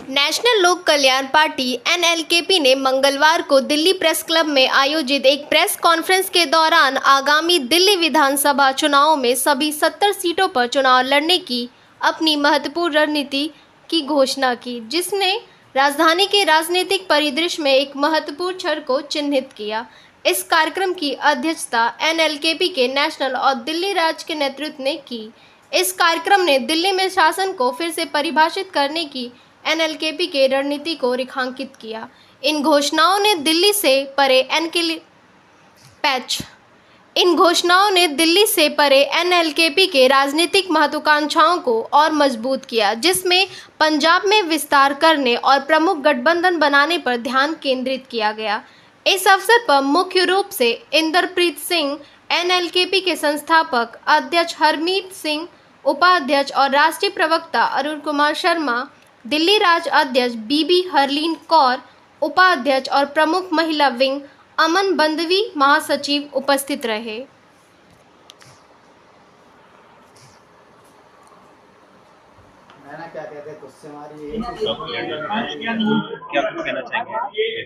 National लोक कल्याण party एनएलकेपी ने मंगलवार को दिल्ली प्रेस क्लब में आयोजित एक प्रेस कॉन्फ्रेंस के दौरान आगामी दिल्ली विधानसभा चुनावों में सभी 70 सीटों पर चुनाव लड़ने की अपनी महत्वपूर्ण रणनीति की घोषणा की, जिसने राजधानी के राजनीतिक परिदृश्य में एक महत्वपूर्ण क्षण को चिन्हित किया। इस कार्यक्रम की अध्यक्षता एनएलकेपी के नेशनल और दिल्ली राज्य के नेतृत्व ने की। इस कार्यक्रम ने दिल्ली में शासन को फिर से परिभाषित करने की एनएलकेपी के रणनीति को रेखांकित किया। इन घोषणाओं ने दिल्ली से परे एनएलकेपी के राजनीतिक महत्वाकांक्षाओं को और मजबूत किया, जिसमें पंजाब में विस्तार करने और प्रमुख गठबंधन बनाने पर ध्यान केंद्रित किया गया। इस अवसर पर मुख्य रूप से इंदरप्रीत सिंह, एनएलकेपी के संस्थापक अध्यक्ष हरमीत सिंह, उपाध्यक्ष और राष्ट्रीय प्रवक्ता अरुण कुमार शर्मा, दिल्ली राज्य अध्यक्ष बीबी हरलीन कौर, उपाध्यक्ष और प्रमुख महिला विंग अमन बंदवी महासचिव उपस्थित रहे।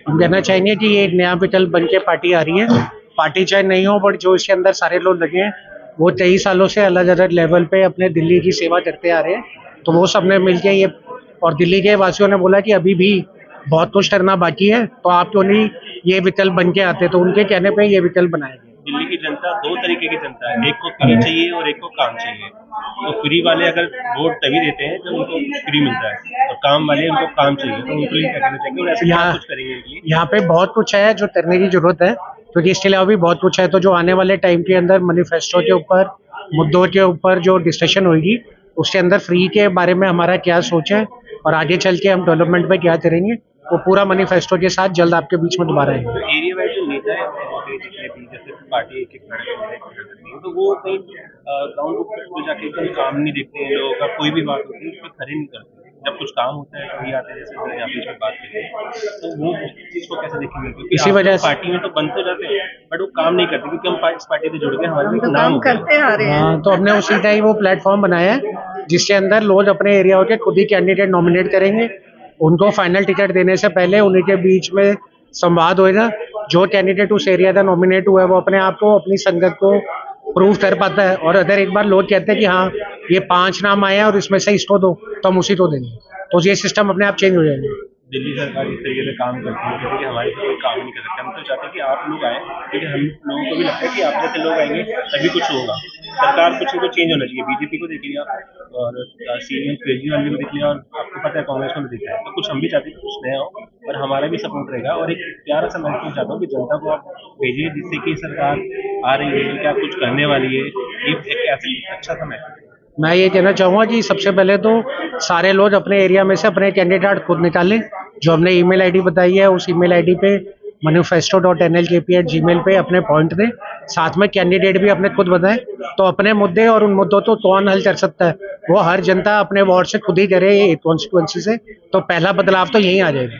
हम कहना चाहेंगे कि ये एक नया विकल्प बन के पार्टी आ रही है। पार्टी चाहे नहीं हो, बट जो इसके अंदर सारे लोग लगे हैं वो 23 सालों से अलग अलग लेवल पे अपने दिल्ली की सेवा करते आ रहे हैं, तो वो सबने मिलके ये, और दिल्ली के वासियों ने बोला कि अभी भी बहुत कुछ करना बाकी है, तो आप क्यों नहीं ये विकल्प बन के आते, तो उनके कहने पे ये विकल्प बनाया गया। दिल्ली की जनता दो तरीके की जनता है, एक को फ्री चाहिए और एक को काम चाहिए। तो फ्री वाले अगर वोट तभी देते हैं जब उनको फ्री मिलता है, और काम वाले उनको काम चाहिए, तो उनको लिए क्या करना चाहिए और ऐसे क्या कुछ करेंगे। यहाँ पे बहुत कुछ है जो करने की जरूरत है, क्योंकि इसके अलावा भी बहुत कुछ है। तो जो आने वाले टाइम के अंदर मैनिफेस्टो के ऊपर, मुद्दों के ऊपर जो डिस्कशन होगी, उसके अंदर फ्री के बारे में हमारा क्या सोच है और आगे चल के हम डेवलपमेंट पे क्या करेंगे, वो पूरा मैनिफेस्टो के साथ जल्द आपके बीच में दोबारा आएंगे। तो एरिया वाइज जो नेता है जितने भी, जैसे पार्टी एक करती है, तो वो कहीं ग्राउंड पे जाके कोई काम नहीं देखते हैं, लोगों का कोई भी बात होती है उस पर खड़े नहीं करते। जब कुछ काम होता है तो वही आते हैं, जैसे यहाँ पे बात करते हैं, तो वो चीज को कैसे देखेंगे, क्योंकि इसी वजह से पार्टी में तो बन तो जाते हैं बट वो काम नहीं करते, क्योंकि हम इस पार्टी से जुड़ गए, हमारे तो नाम करते आ रहे हैं। तो हमने उसी टाइम वो प्लेटफॉर्म बनाया है जिसके अंदर लोग अपने एरिया के खुद ही कैंडिडेट नॉमिनेट करेंगे। उनको फाइनल टिकट देने से पहले उन्हीं के बीच में संवाद होएगा। जो कैंडिडेट उस एरिया का नॉमिनेट हुआ है वो अपने आप को, अपनी संगत को प्रूव कर पाता है, और अगर एक बार लोग कहते हैं कि हाँ ये 5 नाम आए हैं और इसमें से इसको दो, तो हम उसी को देंगे, तो ये सिस्टम अपने आप चेंज हो जाएगा। दिल्ली सरकार इस तरीके से काम करती है, क्योंकि हमारे से कोई काम नहीं कर सकते। हम तो चाहते हैं कि आप लोग आए, क्योंकि हम लोगों को भी लगता है कि आप जैसे लोग आएंगे तभी कुछ होगा। सरकार कुछ ना कुछ चेंज होना चाहिए। बीजेपी को देख लिया और सीएम केजरीवाल को देख लिया, और आपको पता है कांग्रेस को भी देखा है, तो कुछ हम भी चाहते हैं कि कुछ नया हो, और हमारा भी सपोर्ट रहेगा। और एक प्यारा सा मैसेज चाहता हूँ कि जनता को आप भेजिए, जिससे कि सरकार आ रही है, क्या कुछ करने वाली है, ये एक ऐसे अच्छा सा मैसेज। मैं ये कहना चाहूँगा कि सबसे पहले तो सारे लोग अपने एरिया में से अपने कैंडिडेट खुद निकालें। जो हमने ईमेल आईडी बताई है, उस ईमेल आईडी पे manifesto.nlkp@gmail पे अपने पॉइंट दें। साथ में कैंडिडेट भी अपने खुद बताएं, तो अपने मुद्दे और उन मुद्दों तो कौन हल कर सकता है, वो हर जनता अपने वार्ड से खुद ही करे, कॉन्स्टिट्यूएंसी से। तो पहला बदलाव तो यहीं आ जाएगा।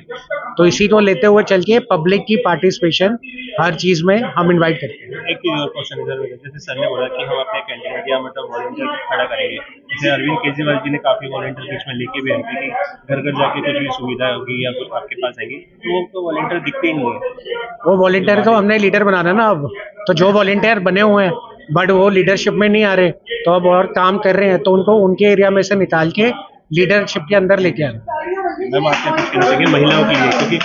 तो इसी को लेते हुए चल के पब्लिक की पार्टिसिपेशन हर चीज में हम इन्वाइट करते हैं। एक चीज और क्वेश्चन इधर, जैसे सर ने बोला कि हम अपने कैंडिडेट या मतलब वॉलंटियर खड़ा करेंगे, जैसे अरविंद केजरीवाल जी ने काफी वॉलंटियर बीच में लेके भी आए थे कि घर घर जाके कुछ भी सुविधा होगी या कुछ आपके पास आएगी, तो वो तो वॉलंटियर दिखते ही नहीं है। वो वॉलंटियर को हमने लीडर बनाना ना अब, तो जो वॉलंटियर बने हुए हैं बट वो लीडरशिप में नहीं आ रहे, तो अब और काम कर रहे हैं, तो उनको उनके एरिया में से निकाल के लीडरशिप के अंदर लेके आना। मैम आपसे कुछ कहना चाहिए महिलाओं के लिए, क्योंकि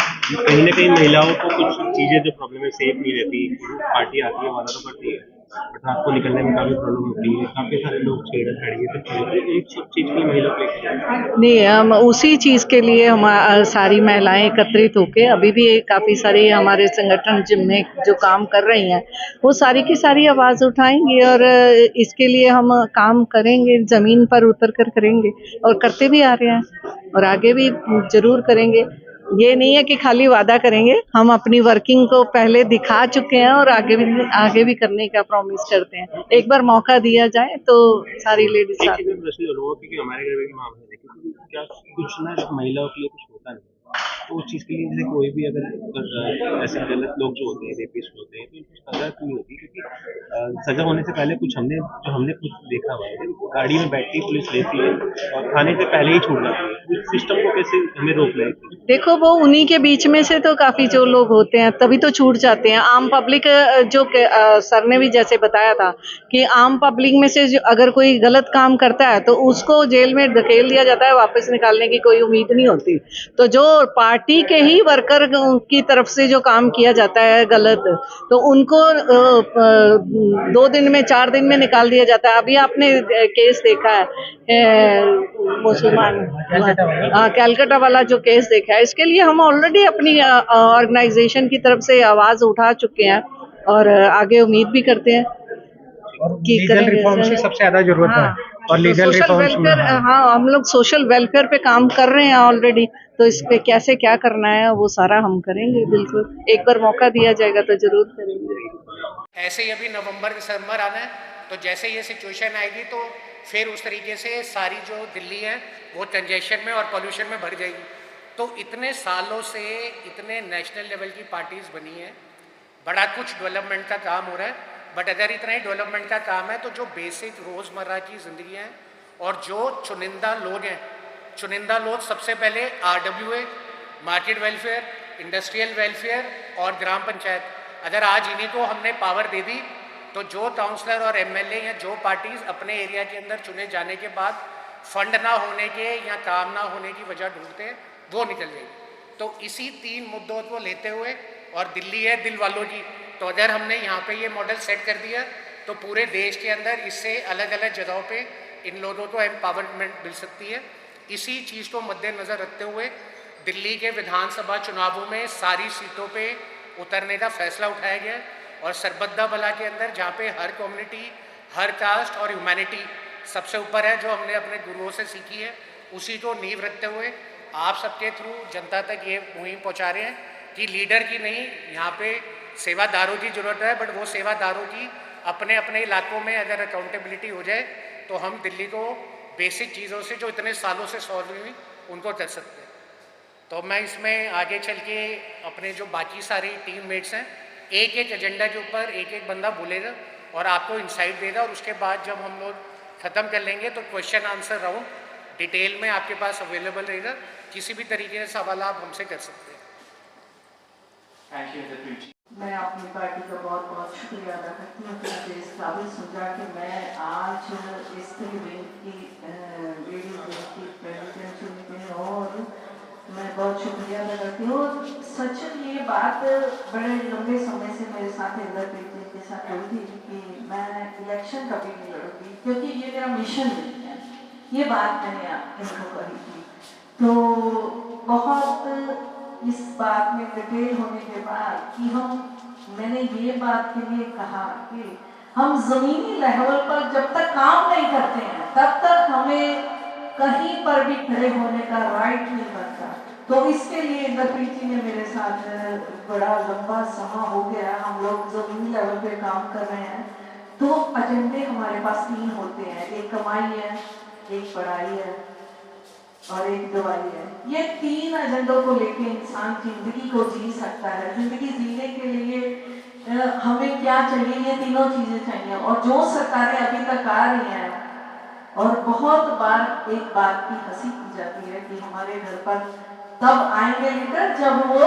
कहीं ना कहीं महिलाओं को कुछ चीजें जो प्रॉब्लम है सेफ नहीं रहती। पार्टी आती है, वादा तो करती है, बट रात को निकलने में काफी प्रॉब्लम होती है, काफी सारे लोग छेड़छाड़ी एक सब चीज के लिए महिलाओं के लिए। नहीं, हम उसी चीज के लिए हम सारी महिलाएं एकत्रित होके अभी भी काफी सारी हमारे संगठन जिनमें जो काम कर रही हैं, वो सारी की सारी आवाज उठाएंगे, और इसके लिए हम काम करेंगे, जमीन पर उतर कर करेंगे, और करते भी आ रहे हैं और आगे भी जरूर करेंगे। ये नहीं है कि खाली वादा करेंगे, हम अपनी वर्किंग को पहले दिखा चुके हैं और आगे भी करने का प्रॉमिस करते हैं। एक बार मौका दिया जाए तो सारी लेडीज हमारे घर में भी मामला है, क्योंकि क्या कुछ ना महिलाओं के लिए कुछ होता नहीं, तो उस चीज़ के लिए जैसे कोई भी अगर ऐसे गलत लोग जो होते हैं, रेपिस्ट होते हैं, तो उनको सजा क्यों होती है, क्योंकि सजा होने से पहले कुछ हमने खुद देखा हुआ है, गाड़ी में बैठती पुलिस लेती है और थाने से पहले ही छूट जाती है। सिस्टम को कैसे हमें रोकना है? देखो वो उन्हीं के बीच में से तो काफी जो लोग होते हैं तभी तो छूट जाते हैं। आम पब्लिक सर ने भी जैसे बताया था कि आम पब्लिक में से अगर कोई गलत काम करता है तो उसको जेल में धकेल दिया जाता है, वापस निकालने की कोई उम्मीद नहीं होती। तो जो पार्टी के ही वर्कर की तरफ से जो काम किया जाता है गलत, तो उनको 2 दिन में 4 दिन में निकाल दिया जाता है। अभी आपने केस देखा है मुसलमान कैलकाटा वाला जो केस देखा है, इसके लिए हम ऑलरेडी अपनी ऑर्गेनाइजेशन की तरफ से आवाज उठा चुके हैं और आगे उम्मीद भी करते हैं कि लीगल रिफॉर्म्स की सबसे ज्यादा जरूरत है और लीगल सोशल रिफॉर्म्स में वेलफेयर, हाँ हम लोग सोशल वेलफेयर पे काम कर रहे हैं ऑलरेडी, तो इस पे कैसे क्या करना है वो सारा हम करेंगे। बिल्कुल एक बार मौका दिया जाएगा तो जरूर करेंगे। ऐसे ही अभी नवंबर दिसंबर आना है, तो जैसे ये सिचुएशन आएगी तो फिर उस तरीके से सारी जो दिल्ली है वो कंजेशन में और पॉल्यूशन में भर जाएगी। तो इतने सालों से इतने नेशनल लेवल की पार्टीज बनी है, बड़ा कुछ डेवलपमेंट का काम हो रहा है, बट अगर इतना ही डेवलपमेंट का काम है तो जो बेसिक रोज़मर्रा की ज़िंदगी है और जो चुनिंदा लोग हैं, चुनिंदा लोग सबसे पहले RWA, market welfare, industrial welfare और ग्राम पंचायत, अगर आज इन्हीं को हमने पावर दे दी तो जो काउंसलर और MLA या जो पार्टीज अपने एरिया के अंदर चुने जाने के बाद फंड ना होने के या काम ना होने की वजह ढूंढते हैं वो निकल जाएगी। तो इसी 3 मुद्दों को लेते हुए, और दिल्ली है दिल वालों की, तो अगर हमने यहाँ पे ये मॉडल सेट कर दिया तो पूरे देश के अंदर इससे अलग अलग जगहों पे इन लोगों को एम्पावरमेंट मिल सकती है। इसी चीज़ को मद्देनज़र रखते हुए दिल्ली के विधानसभा चुनावों में सारी सीटों पे उतरने का फैसला उठाया गया और सरबत्ता भला के अंदर जहाँ पे हर कम्युनिटी, हर कास्ट और ह्यूमैनिटी सबसे ऊपर है, जो हमने अपने गुरुओं से सीखी है, उसी को नींव रखते हुए आप सबके थ्रू जनता तक ये मुहिम पहुँचा रहे हैं कि लीडर की नहीं, यहाँ पे सेवादारों की ज़रूरत है, बट वो सेवादारों की अपने अपने इलाकों में अगर अकाउंटेबिलिटी हो जाए तो हम दिल्ली को बेसिक चीज़ों से जो इतने सालों से सॉल्व हुई उनको कर सकते हैं। तो मैं इसमें आगे चल के अपने जो बाकी सारे टीममेट्स हैं, एक एक एजेंडा के ऊपर एक एक बंदा बोलेगा और आपको इंसाइट देगा, और उसके बाद जब हम लोग ख़त्म कर लेंगे तो क्वेश्चन आंसर राउंड डिटेल में आपके पास अवेलेबल रहेगा, किसी भी तरीके से सवाल आप हमसे कर सकते हैं। मैं अपनी पार्टी का बहुत बहुत शुक्रिया अदा करती हूँ कि मुझे इस काबिल समझा कि मैं आज इस बैंक की लेडीज बैंक की प्रेसिडेंट चुनी गई, और मैं बहुत शुक्रिया अदा करती हूँ। सच ये बात बड़े लंबे समय से मेरे साथ इंद्रप्रीत के साथ हुई थी कि मैं इलेक्शन कभी नहीं लड़ूंगी, क्योंकि ये मेरा मिशन नहीं है। ये बात मैंने इनको कही थी, तो बहुत इस बात में डिटेल होने के बाद कि मैंने ये बात के लिए कहा कि हम जमीनी लेवल पर जब तक काम नहीं करते हैं तब तक हमें कहीं पर भी खड़े होने का राइट नहीं बनता। तो इसके लिए इंद्रप्रीत जी ने मेरे साथ बड़ा लंबा समय हो गया, हम लोग जमीनी लेवल पे काम कर रहे हैं। तो एजेंडे हमारे पास 3 होते हैं, एक कमाई है, एक पढ़ाई है और एक दवाई है। ये 3 एजेंडों को लेके इंसान जिंदगी को जी सकता है। जिंदगी जीने के लिए हमें क्या चाहिए? ये तीनों चीजें चाहिए, और जो सरकारें अभी तक आ रही हैं, और बहुत बार एक बात की हंसी की जाती है कि हमारे घर पर तब आएंगे लीडर जब वो